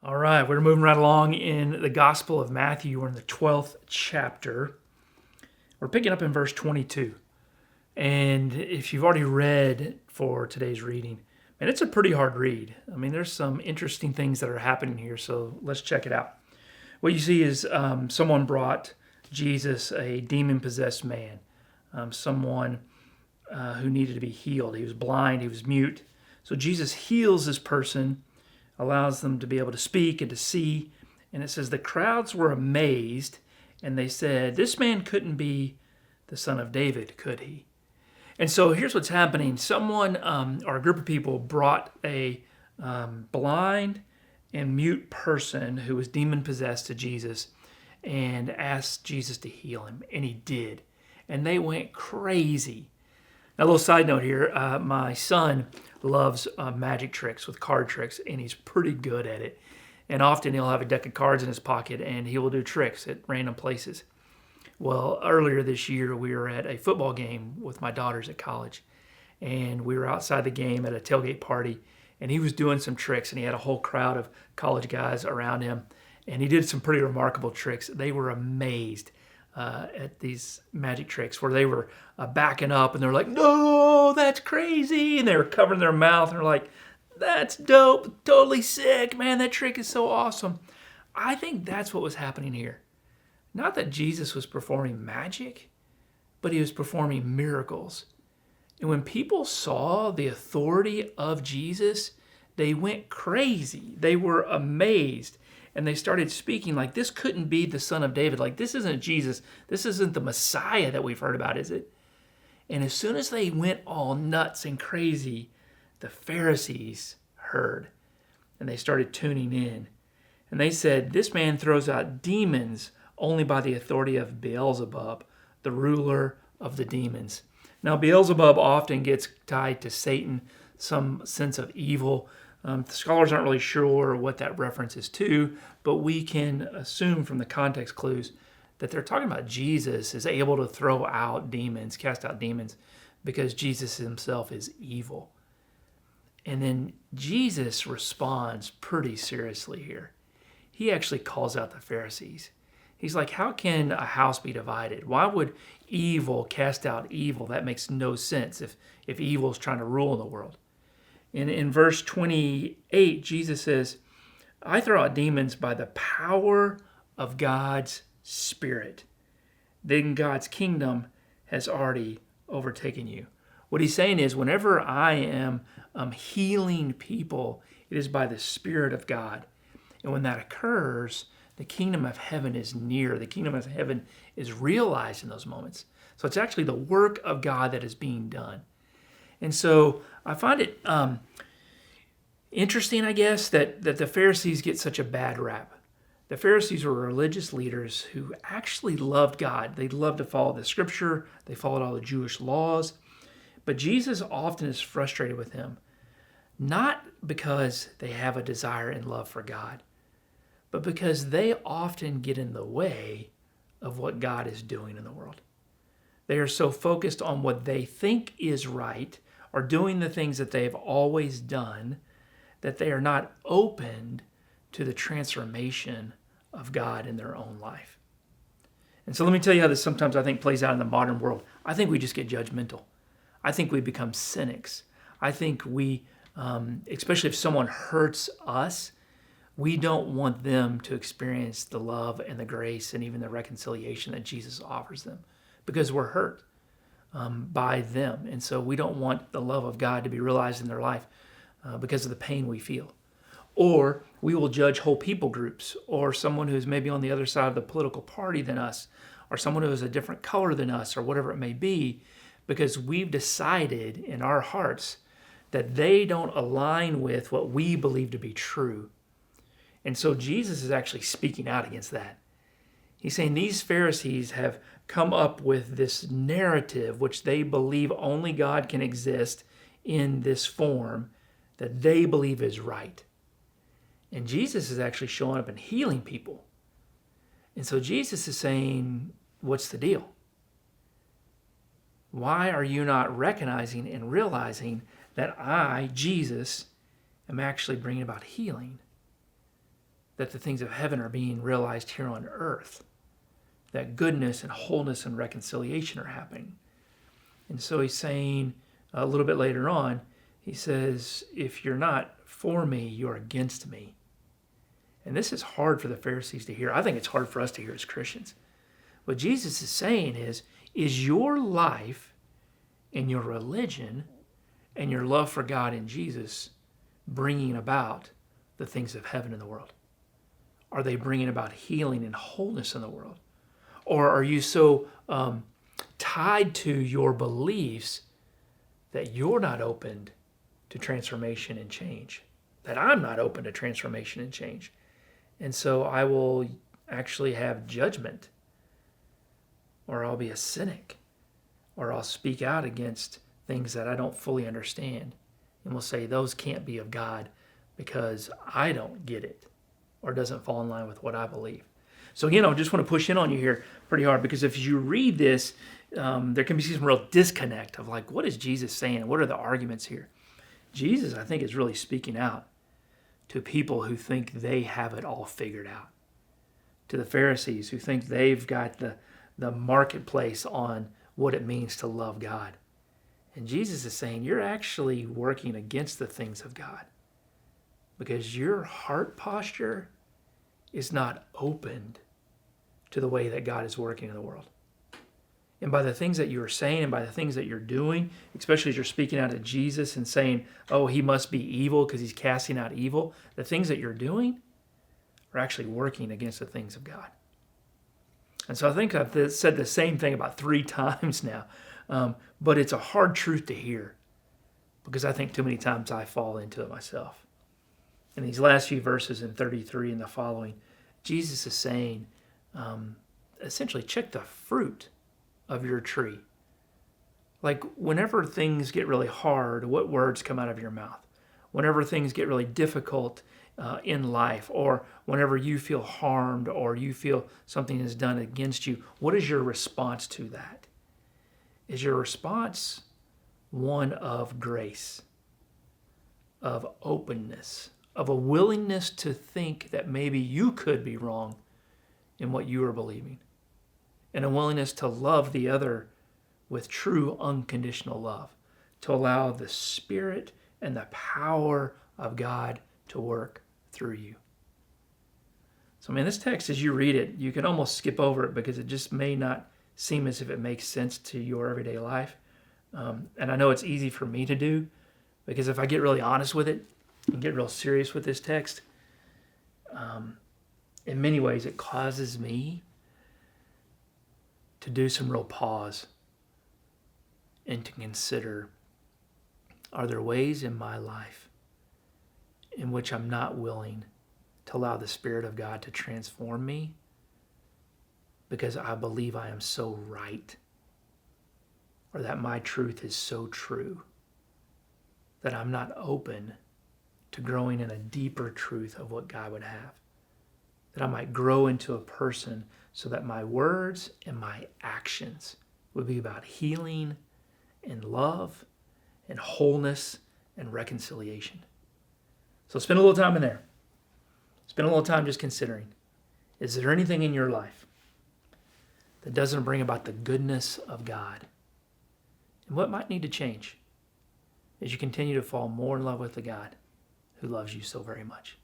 All right, we're moving right along in the Gospel of Matthew. We're in the 12th chapter. We're picking up in verse 22. And if you've already read for today's reading, man, it's a pretty hard read. I mean, there's some interesting things that are happening here, so let's check it out. What you see is someone brought Jesus a demon-possessed man, someone who needed to be healed. He was blind, he was mute. So Jesus heals this person, allows them to be able to speak and to see. And it says the crowds were amazed, and they said, "This man couldn't be the son of David, could he?" And so here's what's happening. Someone or a group of people brought a blind and mute person who was demon-possessed to Jesus and asked Jesus to heal him, and he did. And they went crazy. Now, a little side note here. My son loves magic tricks with card tricks, and he's pretty good at it. And often he'll have a deck of cards in his pocket, and he will do tricks at random places. Well, earlier this year, we were at a football game with my daughters at college, and we were outside the game at a tailgate party, and he was doing some tricks, and he had a whole crowd of college guys around him, and he did some pretty remarkable tricks. They were amazed at these magic tricks where they were backing up and they're like, "No, that's crazy." And they were covering their mouth and they're like, "That's dope, totally sick, man, that trick is so awesome." I think that's what was happening here. Not that Jesus was performing magic, but he was performing miracles. And when people saw the authority of Jesus, they went crazy. They were amazed. And they started speaking like, this couldn't be the son of David. Like, this isn't Jesus. This isn't the Messiah that we've heard about, is it? And as soon as they went all nuts and crazy, the Pharisees heard. And they started tuning in. And they said, "This man throws out demons only by the authority of Beelzebub, the ruler of the demons." Now, Beelzebub often gets tied to Satan, some sense of evil. Scholars aren't really sure what that reference is to, but we can assume from the context clues that they're talking about Jesus is able to throw out demons, cast out demons, because Jesus himself is evil. And then Jesus responds pretty seriously here. He actually calls out the Pharisees. He's like, how can a house be divided? Why would evil cast out evil? That makes no sense if evil is trying to rule in the world. In verse 28, Jesus says, "I throw out demons by the power of God's Spirit. Then God's kingdom has already overtaken you." What he's saying is, whenever I am healing people, it is by the Spirit of God. And when that occurs, the kingdom of heaven is near. The kingdom of heaven is realized in those moments. So it's actually the work of God that is being done. And so I find it interesting, I guess, that the Pharisees get such a bad rap. The Pharisees were religious leaders who actually loved God. They loved to follow the scripture. They followed all the Jewish laws. But Jesus often is frustrated with them, not because they have a desire and love for God, but because they often get in the way of what God is doing in the world. They are so focused on what they think is right, or doing the things that they've always done, that they are not opened to the transformation of God in their own life. And so let me tell you how this sometimes I think plays out in the modern world. I think we just get judgmental. I think we become cynics. I think we, especially if someone hurts us, we don't want them to experience the love and the grace and even the reconciliation that Jesus offers them, because we're hurt by them. And so we don't want the love of God to be realized in their life because of the pain we feel. Or we will judge whole people groups, or someone who's maybe on the other side of the political party than us, or someone who is a different color than us, or whatever it may be, because we've decided in our hearts that they don't align with what we believe to be true. And so Jesus is actually speaking out against that. He's saying these Pharisees have come up with this narrative which they believe only God can exist in this form that they believe is right. And Jesus is actually showing up and healing people. And so Jesus is saying, what's the deal? Why are you not recognizing and realizing that I, Jesus, am actually bringing about healing? that the things of heaven are being realized here on earth, that goodness and wholeness and reconciliation are happening. And so he's saying a little bit later on, he says, if you're not for me, you're against me. And this is hard for the Pharisees to hear. I think it's hard for us to hear as Christians. What Jesus is saying is your life and your religion and your love for God and Jesus bringing about the things of heaven in the world? Are they bringing about healing and wholeness in the world? Or are you so tied to your beliefs that you're not open to transformation and change? That I'm not open to transformation and change. And so I will actually have judgment, or I'll be a cynic, or I'll speak out against things that I don't fully understand. And we'll say those can't be of God because I don't get it, or doesn't fall in line with what I believe. So again, I just want to push in on you here pretty hard, because if you read this, there can be some real disconnect of like, what is Jesus saying? What are the arguments here? Jesus, I think, is really speaking out to people who think they have it all figured out. To the Pharisees who think they've got the marketplace on what it means to love God. And Jesus is saying, you're actually working against the things of God, because your heart posture is not opened to the way that God is working in the world. And by the things that you are saying and by the things that you're doing, especially as you're speaking out of Jesus and saying, oh, he must be evil because he's casting out evil, the things that you're doing are actually working against the things of God. And so I think I've said the same thing about 3 times now, but it's a hard truth to hear, because I think too many times I fall into it myself. In these last few verses in 33 and the following, Jesus is saying, essentially, check the fruit of your tree. Like, whenever things get really hard, what words come out of your mouth? Whenever things get really difficult in life, or whenever you feel harmed, or you feel something is done against you, what is your response to that? Is your response one of grace, of openness, of a willingness to think that maybe you could be wrong in what you are believing, and a willingness to love the other with true unconditional love, to allow the Spirit and the power of God to work through you? So, man, this text, as you read it, you can almost skip over it because it just may not seem as if it makes sense to your everyday life. And I know it's easy for me to do, because if I get really honest with it and get real serious with this text, in many ways it causes me to do some real pause and to consider, are there ways in my life in which I'm not willing to allow the Spirit of God to transform me because I believe I am so right, or that my truth is so true, that I'm not open to growing in a deeper truth of what God would have, that I might grow into a person so that my words and my actions would be about healing and love and wholeness and reconciliation. So spend a little time in there. Spend a little time just considering, is there anything in your life that doesn't bring about the goodness of God? And what might need to change as you continue to fall more in love with the God who loves you so very much?